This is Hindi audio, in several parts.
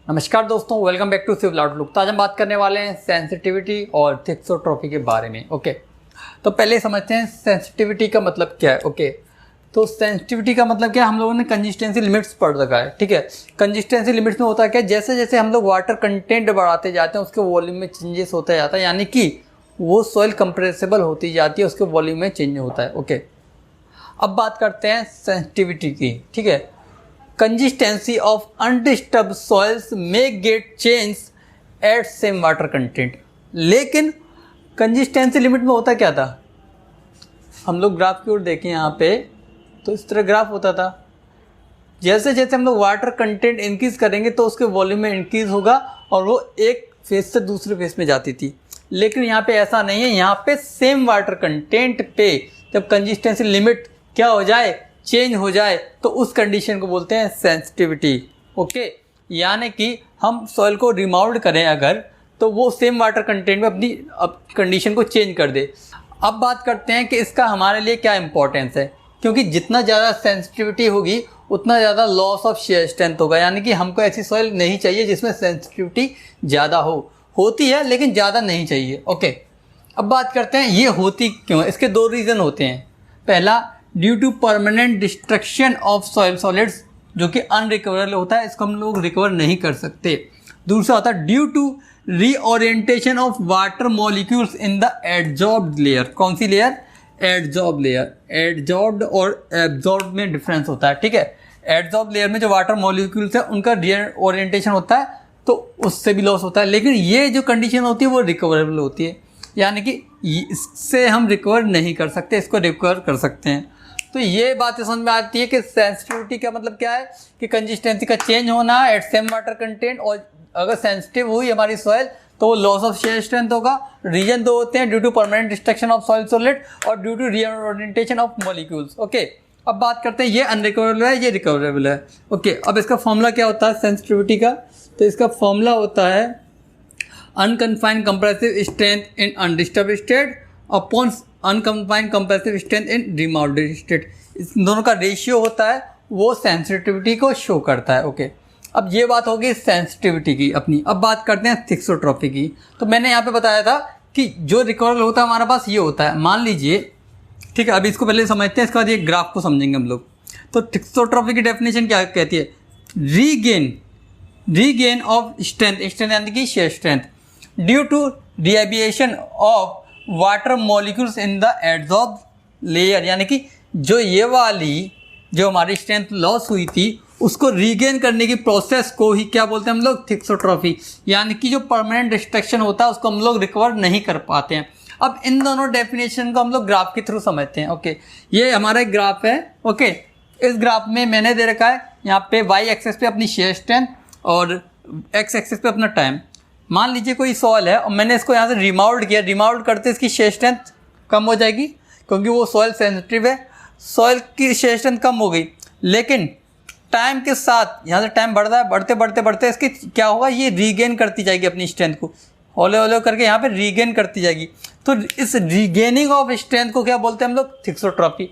नमस्कार दोस्तों, welcome back to civil outlook. तो आज हम बात करने वाले हैं सेंसिटिविटी और थिक्सोट्रॉपी के बारे में। ओके, तो पहले समझते हैं सेंसिटिविटी का मतलब क्या है। ओके, तो सेंसिटिविटी का मतलब क्या है, हम लोगों ने कंसिस्टेंसी लिमिट्स पढ़ रखा है। ठीक है, कंसिस्टेंसी लिमिट्स में होता है क्या, जैसे जैसे हम लोग वाटर कंटेंट बढ़ाते जाते हैं उसके वॉल्यूम में चेंजेस होता जाता है, यानी कि वो सॉइल कंप्रेसिबल होती जाती है, उसके वॉल्यूम में चेंज होता है। ओके, अब बात करते हैं सेंसिटिविटी की। ठीक है, consistency of undisturbed soils may get change at same water content. लेकिन कंसिस्टेंसी लिमिट में होता क्या था, हम लोग ग्राफ की ओर देखें यहाँ पे, तो इस तरह ग्राफ होता था। जैसे जैसे हम लोग वाटर कंटेंट इंक्रीज करेंगे तो उसके वॉल्यूम में इंक्रीज होगा और वो एक फेज से दूसरे फेज में जाती थी। लेकिन यहाँ पे ऐसा नहीं है, यहाँ पे सेम वाटर कंटेंट पे जब कंसिस्टेंसी लिमिट क्या हो जाए, चेंज हो जाए, तो उस कंडीशन को बोलते हैं सेंसिटिविटी। ओके, यानी कि हम सॉइल को रिमाउल्ड करें अगर, तो वो सेम वाटर कंटेंट में अपनी कंडीशन को चेंज कर दे। अब बात करते हैं कि इसका हमारे लिए क्या इंपॉर्टेंस है, क्योंकि जितना ज़्यादा सेंसिटिविटी होगी उतना ज़्यादा लॉस ऑफ शेयर स्ट्रेंथ होगा। यानी कि हमको ऐसी सॉइल नहीं चाहिए जिसमें सेंसिटिविटी ज़्यादा होती है लेकिन ज़्यादा नहीं चाहिए। ओके, अब बात करते हैं ये होती क्यों है। इसके दो रीज़न होते हैं। पहला, due to permanent destruction of soil solids, जो कि अनरिकवरेबल होता है, इसको हम लोग रिकवर नहीं कर सकते। दूसरा होता है due to reorientation of water molecules in the adsorbed layer. कौन सी लेयर? Adsorb layer. एडजॉर्ब्ड और एब्जॉर्ब में डिफरेंस होता है। ठीक है, एडजॉर्ब लेयर में जो वाटर मॉलिक्यूल्स है उनका रीओरिएंटेशन होता है, तो उससे भी लॉस होता है। लेकिन ये जो कंडीशन होती है वो रिकवरेबल होती है, यानी कि इससे हम रिकवर नहीं कर सकते, इसको रिकवर कर सकते हैं। तो ये बात समझ में आती है कि सेंसिटिविटी का मतलब क्या है कि कंसिस्टेंसी का चेंज होना एट सेम वाटर कंटेंट, और अगर सेंसिटिव हुई हमारी सॉइल तो वो लॉस ऑफ शेयर स्ट्रेंथ होगा। रीजन दो होते हैं, due to permanent destruction of soil solid और due to reorientation of molecules. Okay, अब बात करते हैं ये अनरिकवरेबल है, ये रिकवरेबल है। ओके, अब इसका फॉर्मूला क्या होता है सेंसिटिविटी का, तो इसका फॉर्मूला होता है unconfined compressive strength in undisturbed state upon unconfined compressive strength in remoulded state. इस दोनों का रेशियो होता है, वो सेंसिटिविटी को शो करता है। ओके, अब ये बात होगी सेंसिटिविटी की अपनी। अब बात करते हैं थिक्सोट्रॉपी की। तो मैंने यहाँ पे बताया था कि जो रिकवरेबल होता है हमारे पास ये होता है। मान लीजिए, ठीक है, अभी इसको पहले समझते हैं, इसके बाद ये ग्राफ को समझेंगे हम लोग। तो थिक्सोट्रॉपी की डेफिनेशन क्या कहती है? रीगेन ऑफ स्ट्रेंथ यानी कि share strength due to deviation of water molecules in the adsorb layer. यानी कि जो ये वाली जो हमारी स्ट्रेंथ लॉस हुई थी उसको रीगेन करने की प्रोसेस को ही क्या बोलते हैं हम लोग? थिक्सोट्रॉपी। यानी कि जो परमानेंट डिस्ट्रक्शन होता है उसको हम लोग रिकवर नहीं कर पाते हैं। अब इन दोनों डेफिनेशन को हम लोग ग्राफ के थ्रू समझते हैं। ओके, ये हमारा एक ग्राफ है। ओके, इस ग्राफ में मैंने दे रखा है यहाँ पे वाई एक्सेस पे अपनी शेयर स्ट्रेंथ और एक्स एक्सेस पे अपना टाइम। मान लीजिए कोई सॉइल है और मैंने इसको यहाँ से रिमाउल्ड किया, रिमाउल्ड करते इसकी शेयर स्ट्रेंथ कम हो जाएगी क्योंकि वो सॉइल सेंसिटिव है, सॉइल की शेयर स्ट्रेंथ कम हो गई। लेकिन टाइम के साथ यहाँ से टाइम बढ़ता है, बढ़ते इसकी क्या होगा, ये रीगेन करती जाएगी अपनी स्ट्रेंथ को, हौले हौले करके यहाँ पे रीगेन करती जाएगी। तो इस रीगेनिंग ऑफ स्ट्रेंथ को क्या बोलते हैं हम लोग? थिक्सोट्रॉपी।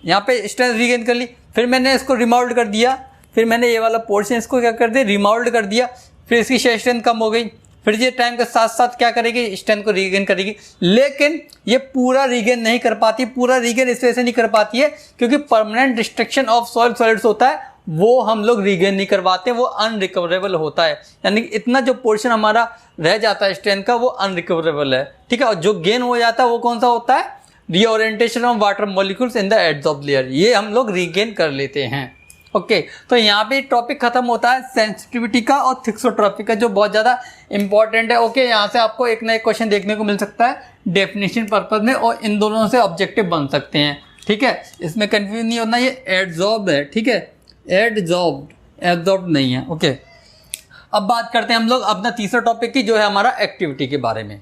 यहाँ पे स्ट्रेंथ रीगेन कर ली, फिर मैंने इसको रिमाउल्ड कर दिया, फिर मैंने ये वाला पोर्शन इसको क्या कर दिया, रिमाउल्ड कर दिया, फिर इसकी शेयर स्ट्रेंथ कम हो गई, फिर ये टाइम के साथ साथ क्या करेगी, स्ट्रेंथ को रीगेन करेगी। लेकिन ये पूरा रीगेन नहीं कर पाती। पूरा रीगेन इस वजह से नहीं कर पाती है क्योंकि permanent destruction of soil solids होता है, वो हम लोग रीगेन नहीं करवाते, वो अनरिकवरेबल होता है। यानी कि इतना जो पोर्शन हमारा रह जाता है स्ट्रेंथ का वो अनरिकवरेबल है। ठीक है, और जो गेन हो जाता है वो कौन सा होता है? Reorientation of water molecules in the adsorb layer, ये हम लोग रीगेन कर लेते हैं। ओके, तो यहाँ पे टॉपिक खत्म होता है सेंसिटिविटी का और थिक्सोट्रॉपी का, जो बहुत ज़्यादा इंपॉर्टेंट है। ओके, यहाँ से आपको एक नया क्वेश्चन देखने को मिल सकता है डेफिनेशन पर्पज में, और इन दोनों से ऑब्जेक्टिव बन सकते हैं। ठीक है, इसमें कंफ्यूज नहीं होना, ये एडजॉर्ब है। ठीक है, एडजॉर्ब नहीं है। ओके, अब बात करते हैं हम लोग अपना तीसरा टॉपिक की, जो है हमारा एक्टिविटी के बारे में।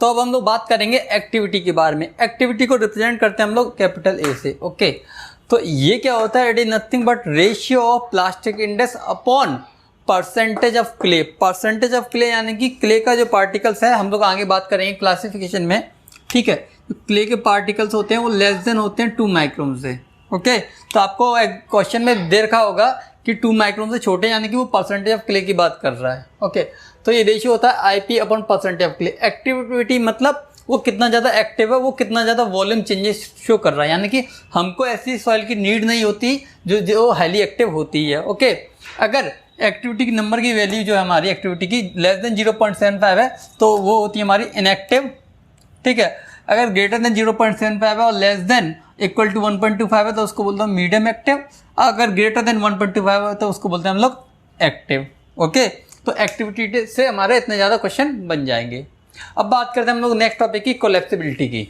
तो अब हम लोग बात करेंगे एक्टिविटी के बारे में। एक्टिविटी को रिप्रेजेंट करते हैं हम लोग कैपिटल ए से। ओके, तो ये क्या होता है? It is nothing but ratio of plastic index upon percentage of clay. Percentage of clay यानी कि क्ले का जो पार्टिकल्स है, हम लोग आगे बात करेंगे क्लासिफिकेशन में। ठीक है, तो क्ले के पार्टिकल्स होते हैं वो लेस देन होते हैं 2 माइक्रोन से। ओके, तो आपको क्वेश्चन में दे रखा होगा कि 2 माइक्रोन से छोटे, यानी कि वो परसेंटेज ऑफ क्ले की बात कर रहा है। ओके, तो ये रेशियो होता है IP upon percentage of clay. Activity मतलब वो कितना ज़्यादा एक्टिव है, वो कितना ज़्यादा वॉल्यूम चेंजेस शो कर रहा है, यानी कि हमको ऐसी सॉइल की नीड नहीं होती जो हाईली एक्टिव होती है। ओके, अगर एक्टिविटी की नंबर की वैल्यू जो है हमारी एक्टिविटी की लेस देन 0.75 है तो वो होती है हमारी इनएक्टिव। ठीक है, अगर ग्रेटर देन 0.75 है और लेस देन इक्वल टू 1.25 है तो उसको बोलते हैं मीडियम एक्टिव। अगर ग्रेटर देन 1.25 है तो उसको बोलते हैं हम लोग एक्टिव। ओके, तो एक्टिविटी से हमारे इतने ज़्यादा क्वेश्चन बन जाएंगे। अब बात करते हैं हम लोग नेक्स्ट टॉपिक की, कोलैप्सिबिलिटी की।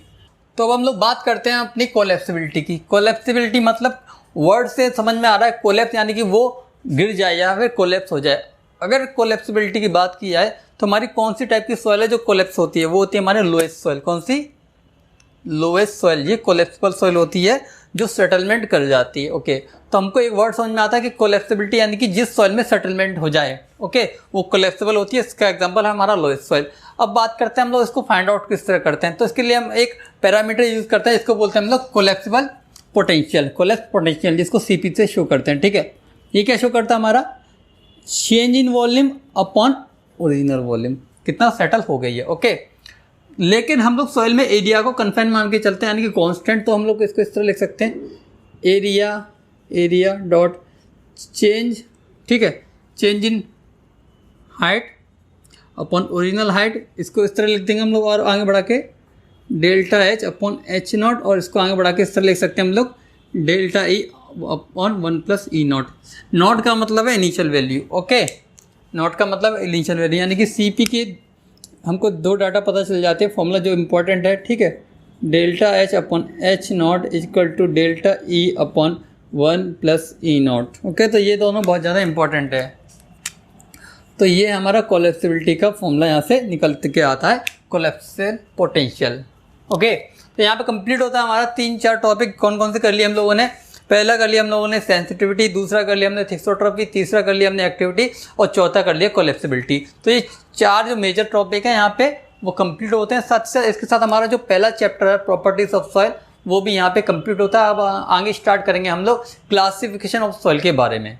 तो अब हम लोग बात करते हैं अपनी कोलैप्सिबिलिटी की। कोलैप्सिबिलिटी मतलब वर्ड से समझ में आ रहा है, कोलैप्स यानी कि वो गिर जाए या फिर कोलैप्स हो जाए। अगर कोलैप्सिबिलिटी की बात की जाए तो हमारी कौन सी टाइप की सॉइल है जो कोलैप्स होती है, वो होती है हमारे लोएस्ट सॉइल। कौन सी? Loess soil. ये कोलैप्सिबल सॉइल होती है जो सेटलमेंट कर जाती है। ओके, तो हमको एक वर्ड समझ में आता है कि कोलैप्सिबिलिटी यानी कि जिस सॉइल में सेटलमेंट हो जाए, ओके, वो कोलैप्सिबल होती है। इसका एग्जांपल है हमारा लोएस्ट सॉइल। अब बात करते हैं हम लोग इसको फाइंड आउट किस तरह करते हैं। तो इसके लिए हम एक पैरामीटर यूज करते हैं, इसको बोलते हैं हम लोग कोलैप्सिबल पोटेंशियल। कोलैप्स पोटेंशियल जिसको सीपी से शो करते हैं। ठीक है, ये क्या शो करता है हमारा? Change in volume upon original volume, कितना सेटल हो गई है। ओके, लेकिन हम लोग सॉइल में एरिया को कन्फाइन मान के चलते हैं, यानी कि कांस्टेंट। तो हम लोग इसको इस तरह लिख सकते हैं, एरिया डॉट चेंज, ठीक है, change in height upon original height. इसको इस तरह लिख देंगे हम लोग, और आगे बढ़ा के delta H upon H not, और इसको आगे बढ़ा के इस तरह लिख सकते हैं हम लोग delta E upon 1 plus E not. Not का मतलब है इनिशियल वैल्यू। ओके, नॉट का मतलब इनिशियल वैल्यू, यानी कि सी पी की हमको 2 डाटा पता चल जाते हैं, फॉर्मूला जो इम्पोर्टेंट है। ठीक है, delta H upon H not equal to delta E upon 1 plus E not. Okay, तो ये दोनों बहुत ज़्यादा इंपॉर्टेंट है। तो ये हमारा कोलैप्सिबिलिटी का फॉर्मूला यहाँ से निकल के आता है, कोलैप्सिबल पोटेंशियल। ओके, तो यहाँ पे कंप्लीट होता है हमारा 3-4 टॉपिक। कौन कौन से कर लिए हम लोगों ने? पहला कर लिया हम लोगों ने सेंसिटिविटी, दूसरा कर लिया हमने थिक्सोट्रॉपी, तीसरा कर लिया हमने एक्टिविटी, और चौथा कर लिया कोलैप्सिबिलिटी। तो ये 4 जो मेजर टॉपिक हैं यहाँ पे वो कंप्लीट होते हैं। साथ साथ इसके साथ हमारा जो पहला चैप्टर है प्रॉपर्टीज ऑफ सॉइल, वो भी यहाँ पे कंप्लीट होता है। अब आगे स्टार्ट करेंगे हम लोग क्लासिफिकेशन ऑफ सॉइल के बारे में।